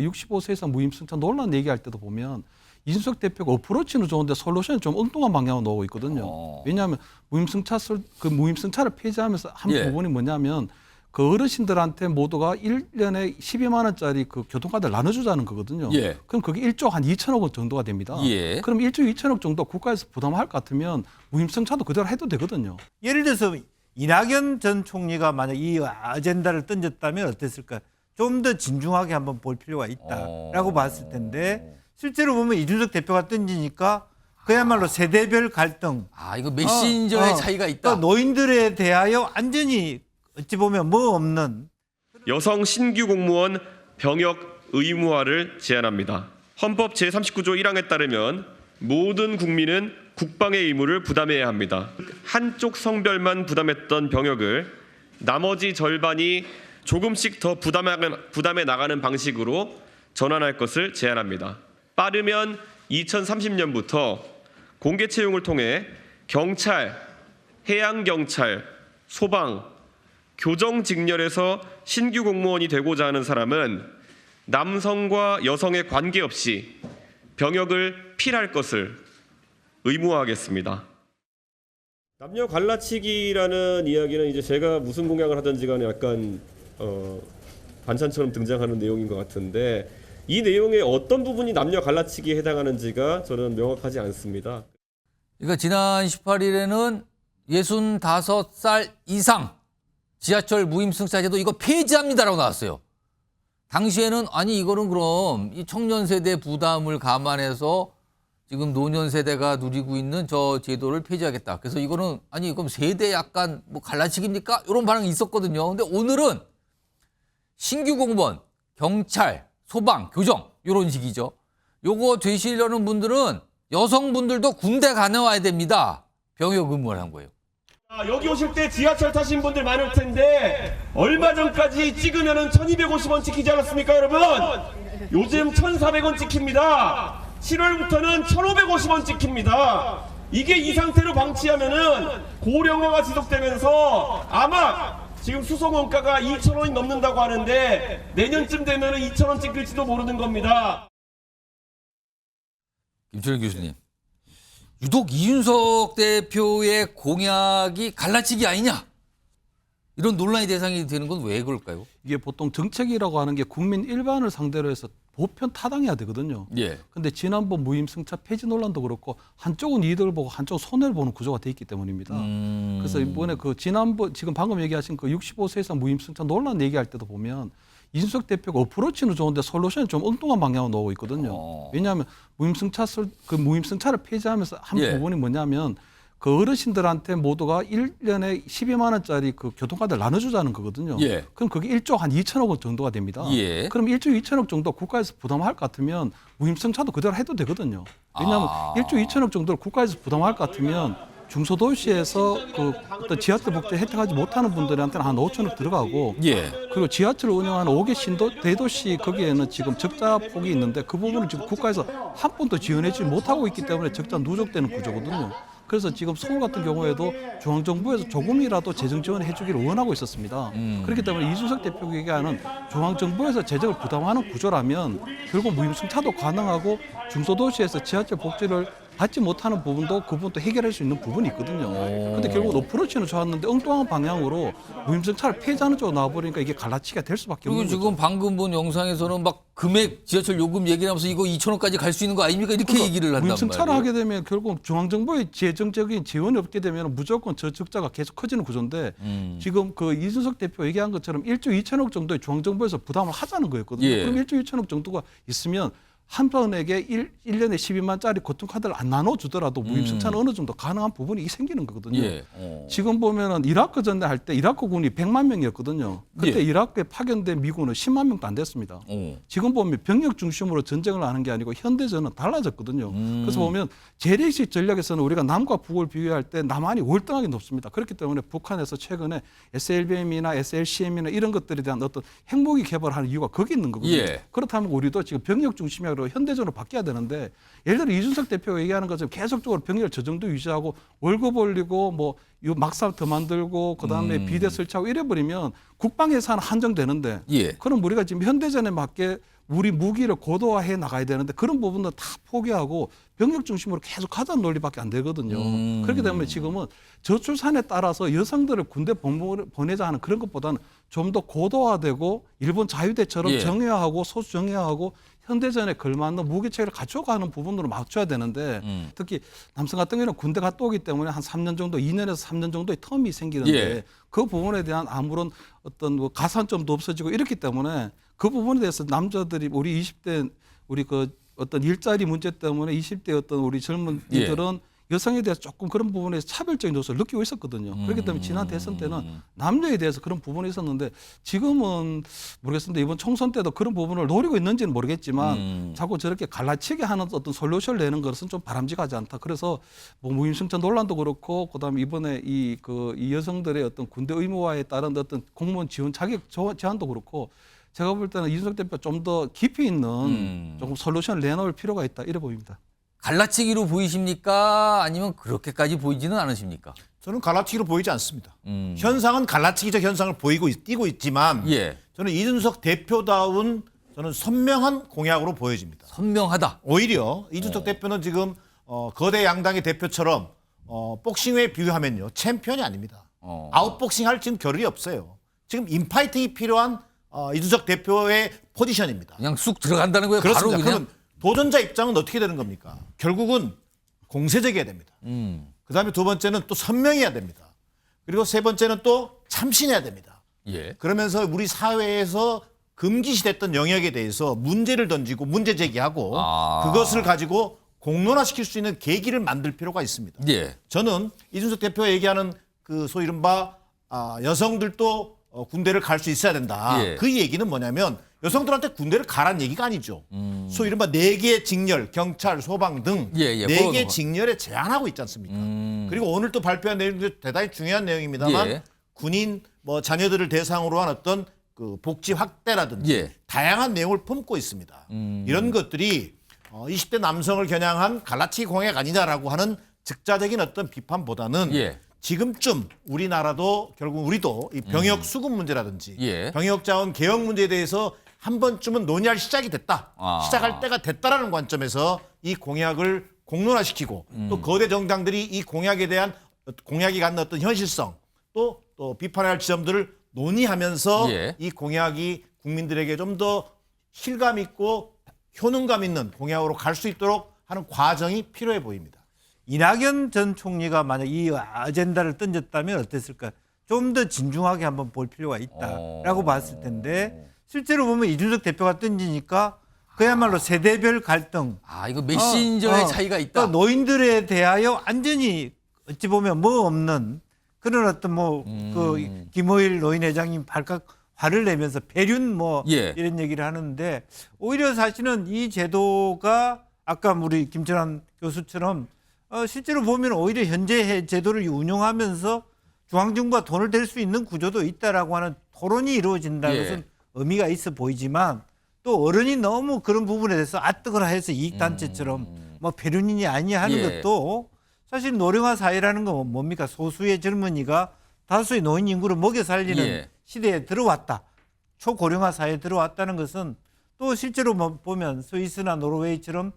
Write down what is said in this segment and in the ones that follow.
65세 이상 무임승차 논란 얘기할 때도 보면 이준석 대표가 어프로치는 좋은데 솔루션이 좀 엉뚱한 방향으로 나오고 있거든요. 왜냐하면 무임승차를 폐지하면서 한 부분이 뭐냐면 그 어르신들한테 모두가 1년에 12만 원짜리 그 교통카드를 나눠주자는 거거든요. 예. 그럼 그게 1조 한 2천억 원 정도가 됩니다. 예. 그럼 1조 2천억 정도 국가에서 부담할 것 같으면 무임승차도 그대로 해도 되거든요. 예를 들어서 이낙연 전 총리가 만약 이 아젠다를 던졌다면 어땠을까? 좀 더 진중하게 한번 볼 필요가 있다라고 봤을 텐데 실제로 보면 이준석 대표가 던지니까 그야말로 세대별 갈등. 이거 메신저의 차이가 있다. 또 노인들에 대하여 완전히 어찌 보면 뭐 없는 여성 신규 공무원 병역 의무화를 제안합니다. 헌법 제39조 1항에 따르면 모든 국민은 국방의 의무를 부담해야 합니다. 한쪽 성별만 부담했던 병역을 나머지 절반이 조금씩 더 부담해 나가는 방식으로 전환할 것을 제안합니다. 빠르면 2030년부터 공개 채용을 통해 경찰, 해양경찰, 소방, 교정 직렬에서 신규 공무원이 되고자 하는 사람은 남성과 여성에 관계없이 병역을 필할 것을 의무화하겠습니다. 남녀 갈라치기라는 이야기는 이제 제가 무슨 공약을 하든지 간에 약간 반찬처럼 등장하는 내용인 것 같은데 이 내용의 어떤 부분이 남녀 갈라치기에 해당하는지가 저는 명확하지 않습니다. 그러니까 지난 18일에는 65살 이상 지하철 무임승차 제도 이거 폐지합니다라고 나왔어요. 당시에는 이거는 그럼 이 청년 세대 부담을 감안해서 지금 노년 세대가 누리고 있는 저 제도를 폐지하겠다. 그래서 이거는 그럼 세대 약간 뭐 갈라치기입니까? 이런 반응이 있었거든요. 근데 오늘은 신규 공무원, 경찰, 소방, 교정 이런 식이죠. 요거 되시려는 분들은 여성분들도 군대 가나와야 됩니다. 병역 의무를 한 거예요. 여기 오실 때 지하철 타신 분들 많을 텐데 얼마 전까지 찍으면은 1,250원 찍히지 않았습니까, 여러분? 요즘 1,400원 찍힙니다. 7월부터는 1,550원 찍힙니다. 이게 이 상태로 방치하면은 고령화가 지속되면서 아마 지금 수송원가가 2,000원이 넘는다고 하는데 내년쯤 되면은 2,000원 찍힐지도 모르는 겁니다. 김철현 교수님, 유독 이준석 대표의 공약이 갈라치기 아니냐? 이런 논란의 대상이 되는 건 왜 그럴까요? 이게 보통 정책이라고 하는 게 국민 일반을 상대로 해서 보편 타당해야 되거든요. 예. 근데 지난번 무임승차 폐지 논란도 그렇고 한쪽은 이득을 보고 한쪽은 손해를 보는 구조가 돼 있기 때문입니다. 그래서 이번에 지금 방금 얘기하신 65세 이상 무임승차 논란 얘기할 때도 보면 이준석 대표가 어프로치는 좋은데 솔루션이 좀 엉뚱한 방향으로 나오고 있거든요. 왜냐하면 무임승차를 폐지하면서 한 부분이 뭐냐면 그 어르신들한테 모두가 1년에 12만 원짜리 그 교통카드를 나눠주자는 거거든요. 예. 그럼 그게 1조 한 2천억 원 정도가 됩니다. 예. 그럼 1조 2천억 정도 국가에서 부담할 것 같으면 무임승차도 그대로 해도 되거든요. 왜냐하면 1조 2천억 정도를 국가에서 부담할 것 같으면 중소도시에서 어떤 지하철 복지 혜택하지 못하는 분들한테는 한 5천억 들어가고 예. 그리고 지하철을 운영하는 5개 대도시 거기에는 지금 적자 폭이 있는데 그 부분을 지금 국가에서 한 푼도 지원해주지 못하고 있기 때문에 적자 누적되는 구조거든요. 그래서 지금 서울 같은 경우에도 중앙정부에서 조금이라도 재정 지원을 해주기를 원하고 있었습니다. 그렇기 때문에 이준석 대표가 얘기하는 중앙정부에서 재정을 부담하는 구조라면 결국 무임승차도 가능하고 중소도시에서 지하철 복지를 받지 못하는 부분도 그 부분도 해결할 수 있는 부분이 있거든요. 근데 결국 어프로치는 좋았는데 엉뚱한 방향으로 무임승차를 폐지하는 쪽으로 나와버리니까 이게 갈라치기가 될 수밖에 그리고 없는 거죠. 지금 방금 본 영상에서는 막 금액 지하철 요금 얘기하면서 이거 2,000원까지 갈 수 있는 거 아닙니까? 이렇게 얘기를 한단 말이에요. 무임승차를 하게 되면 결국 중앙정부의 재정적인 지원이 없게 되면 무조건 저 적자가 계속 커지는 구조인데 지금 그 이준석 대표 얘기한 것처럼 1조 2천억 정도의 중앙정부에서 부담을 하자는 거였거든요. 예. 그럼 1조 2천억 정도가 있으면 한 번에게 1년에 12만짜리 교통카드를 안 나눠주더라도 무임승차는 어느 정도 가능한 부분이 생기는 거거든요. 예. 지금 보면은 이라크 전에 할 때 이라크군이 100만 명이었거든요. 그때 예. 이라크에 파견된 미군은 10만 명도 안 됐습니다. 지금 보면 병력 중심으로 전쟁을 하는 게 아니고 현대전은 달라졌거든요. 그래서 보면 재래식 전략에서는 우리가 남과 북을 비교할 때 남한이 월등하게 높습니다. 그렇기 때문에 북한에서 최근에 SLBM이나 SLCM이나 이런 것들에 대한 어떤 핵무기 개발하는 이유가 거기 있는 거거든요. 예. 그렇다면 우리도 지금 병력 중심으로 현대전으로 바뀌어야 되는데 예를 들어 이준석 대표가 얘기하는 것처럼 계속적으로 병력을 저 정도 유지하고 월급 올리고 뭐 막살 더 만들고 그다음에 비대 설치하고 이래버리면 국방 예산 한정되는데 예. 그럼 우리가 지금 현대전에 맞게 우리 무기를 고도화해 나가야 되는데 그런 부분도 다 포기하고 병력 중심으로 계속 가자는 논리밖에 안 되거든요. 그렇기 때문에 지금은 저출산에 따라서 여성들을 군대 보내자 하는 그런 것보다는 좀 더 고도화되고 일본 자유대처럼 예. 정예화하고 소수 정예화하고 현대전에 걸맞는 무기체계를 갖춰가는 부분으로 맞춰야 되는데 특히 남성 같은 경우는 군대 갔다 오기 때문에 한 3년 정도, 2년에서 3년 정도의 텀이 생기는데 예. 그 부분에 대한 아무런 어떤 뭐 가산점도 없어지고 이렇기 때문에 그 부분에 대해서 남자들이 우리 20대 우리 그 어떤 일자리 문제 때문에 20대 어떤 우리 젊은이들은 여성에 대해서 조금 그런 부분에서 차별적인 요소를 느끼고 있었거든요. 그렇기 때문에 지난 대선 때는 남녀에 대해서 그런 부분이 있었는데 지금은 모르겠습니다. 이번 총선 때도 그런 부분을 노리고 있는지는 모르겠지만 자꾸 저렇게 갈라치게 하는 어떤 솔루션을 내는 것은 좀 바람직하지 않다. 그래서 뭐 무임승차 논란도 그렇고 그다음에 이번에 이 여성들의 어떤 군대 의무화에 따른 어떤 공무원 지원 자격 제한도 그렇고 제가 볼 때는 이준석 대표 좀 더 깊이 있는 조금 솔루션을 내놓을 필요가 있다 이래 보입니다. 갈라치기로 보이십니까? 아니면 그렇게까지 보이지는 않으십니까? 저는 갈라치기로 보이지 않습니다. 현상은 갈라치기적 현상을 띄고 있지만 예. 저는 이준석 대표다운 저는 선명한 공약으로 보여집니다. 선명하다. 오히려 이준석 대표는 지금 거대 양당의 대표처럼 복싱에 비유하면요 챔피언이 아닙니다. 아웃복싱 할 지금 겨를이 없어요. 지금 인파이팅이 필요한 이준석 대표의 포지션입니다. 그냥 쑥 들어간다는 거예요. 그렇습니다. 바로 그냥. 그러면 도전자 입장은 어떻게 되는 겁니까? 결국은 공세적이어야 됩니다. 그다음에 두 번째는 또 선명해야 됩니다. 그리고 세 번째는 또 참신해야 됩니다. 예. 그러면서 우리 사회에서 금기시됐던 영역에 대해서 문제를 던지고 문제 제기하고 그것을 가지고 공론화시킬 수 있는 계기를 만들 필요가 있습니다. 예. 저는 이준석 대표가 얘기하는 그 소위 이른바 여성들도 군대를 갈 수 있어야 된다. 예. 그 얘기는 뭐냐면 여성들한테 군대를 가란 얘기가 아니죠. 소위 이른바 4개의 직렬, 경찰, 소방 등 예, 4개의 직렬에 제한하고 있지 않습니까? 그리고 오늘 또 발표한 내용도 대단히 중요한 내용입니다만 예. 군인 뭐 자녀들을 대상으로 한 어떤 그 복지 확대라든지 예. 다양한 내용을 품고 있습니다. 이런 것들이 20대 남성을 겨냥한 갈라치기 공약 아니냐라고 하는 즉자적인 어떤 비판보다는 예. 지금쯤 우리나라도 결국 우리도 이 병역 수급 문제라든지 예. 병역 자원 개혁 문제에 대해서 한 번쯤은 논의할 시작이 됐다. 시작할 때가 됐다라는 관점에서 이 공약을 공론화시키고 또 거대 정당들이 이 공약에 대한 공약이 갖는 어떤 현실성 또 비판해야 할 지점들을 논의하면서 예. 이 공약이 국민들에게 좀 더 실감 있고 효능감 있는 공약으로 갈 수 있도록 하는 과정이 필요해 보입니다. 이낙연 전 총리가 만약 이 아젠다를 던졌다면 어땠을까? 좀 더 진중하게 한번 볼 필요가 있다라고 봤을 텐데 실제로 보면 이준석 대표가 던지니까 그야말로 세대별 갈등. 이거 메신저의 차이가 있다. 또 노인들에 대하여 완전히 어찌 보면 뭐 없는 그런 어떤 그 김호일 노인회장님 발칵 화를 내면서 배륜 예. 이런 얘기를 하는데 오히려 사실은 이 제도가 아까 우리 김철환 교수처럼 실제로 보면 오히려 현재 제도를 운영하면서 중앙정부가 돈을 댈 수 있는 구조도 있다라고 하는 토론이 이루어진다는 예. 것은 의미가 있어 보이지만 또 어른이 너무 그런 부분에 대해서 아뜨거라 해서 이익단체처럼 뭐 배륜인이 아니냐 하는 예. 것도 사실 노령화 사회라는 건 뭡니까? 소수의 젊은이가 다수의 노인 인구를 먹여 살리는 예. 시대에 들어왔다. 초고령화 사회에 들어왔다는 것은 또 실제로 보면 스위스나 노르웨이처럼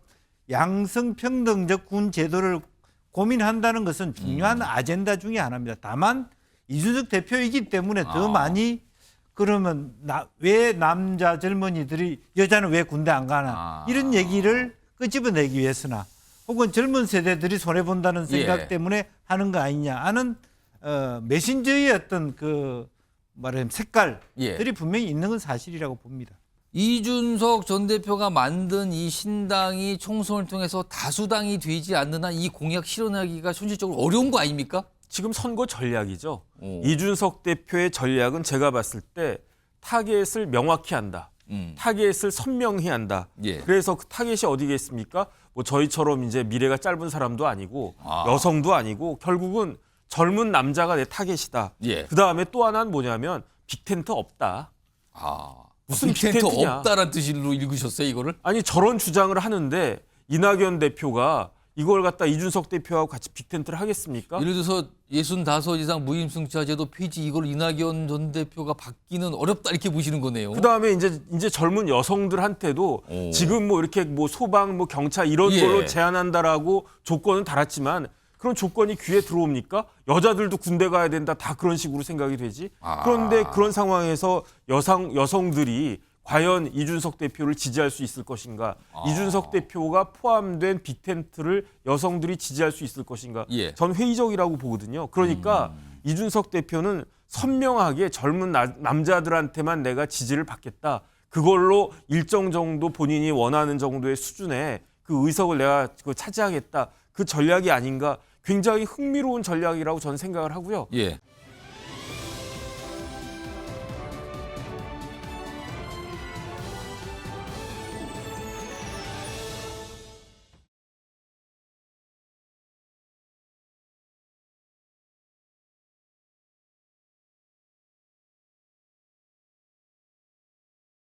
양성평등적 군 제도를 고민한다는 것은 중요한 아젠다 중에 하나입니다. 다만 이준석 대표이기 때문에 더 많이 그러면 왜 남자 젊은이들이 여자는 왜 군대 안 가나 이런 얘기를 끄집어내기 위해서나 혹은 젊은 세대들이 손해본다는 생각 예. 때문에 하는 거 아니냐 하는 메신저의 어떤 그 말하자면 색깔들이 예. 분명히 있는 건 사실이라고 봅니다. 이준석 전 대표가 만든 이 신당이 총선을 통해서 다수당이 되지 않는 한 이 공약 실현하기가 현실적으로 어려운 거 아닙니까? 지금 선거 전략이죠. 오. 이준석 대표의 전략은 제가 봤을 때 타겟을 명확히 한다. 타겟을 선명히 한다. 예. 그래서 그 타겟이 어디겠습니까? 뭐 저희처럼 이제 미래가 짧은 사람도 아니고 여성도 아니고 결국은 젊은 남자가 내 타겟이다. 예. 그다음에 또 하나는 뭐냐면 빅텐트 없다. 무슨 빅텐트 빅텐트냐. 없다라는 뜻으로 읽으셨어요, 이거를? 아니 저런 주장을 하는데 이낙연 대표가 이걸 갖다 이준석 대표하고 같이 빅텐트를 하겠습니까? 예를 들어서 65 이상 무임승차제도 폐지 이걸 이낙연 전 대표가 받기는 어렵다 이렇게 보시는 거네요. 그다음에 이제 젊은 여성들한테도 오. 지금 뭐 이렇게 뭐 소방 뭐 경찰 이런 예. 걸로 제한한다라고 조건은 달았지만 그런 조건이 귀에 들어옵니까? 여자들도 군대 가야 된다 다 그런 식으로 생각이 되지. 그런데 그런 상황에서 여성들이 과연 이준석 대표를 지지할 수 있을 것인가? 이준석 대표가 포함된 빅텐트를 여성들이 지지할 수 있을 것인가? 예. 전 회의적이라고 보거든요. 그러니까 이준석 대표는 선명하게 젊은 남자들한테만 내가 지지를 받겠다. 그걸로 일정 정도 본인이 원하는 정도의 수준의 그 의석을 내가 차지하겠다. 그 전략이 아닌가? 굉장히 흥미로운 전략이라고 저는 생각을 하고요. 예.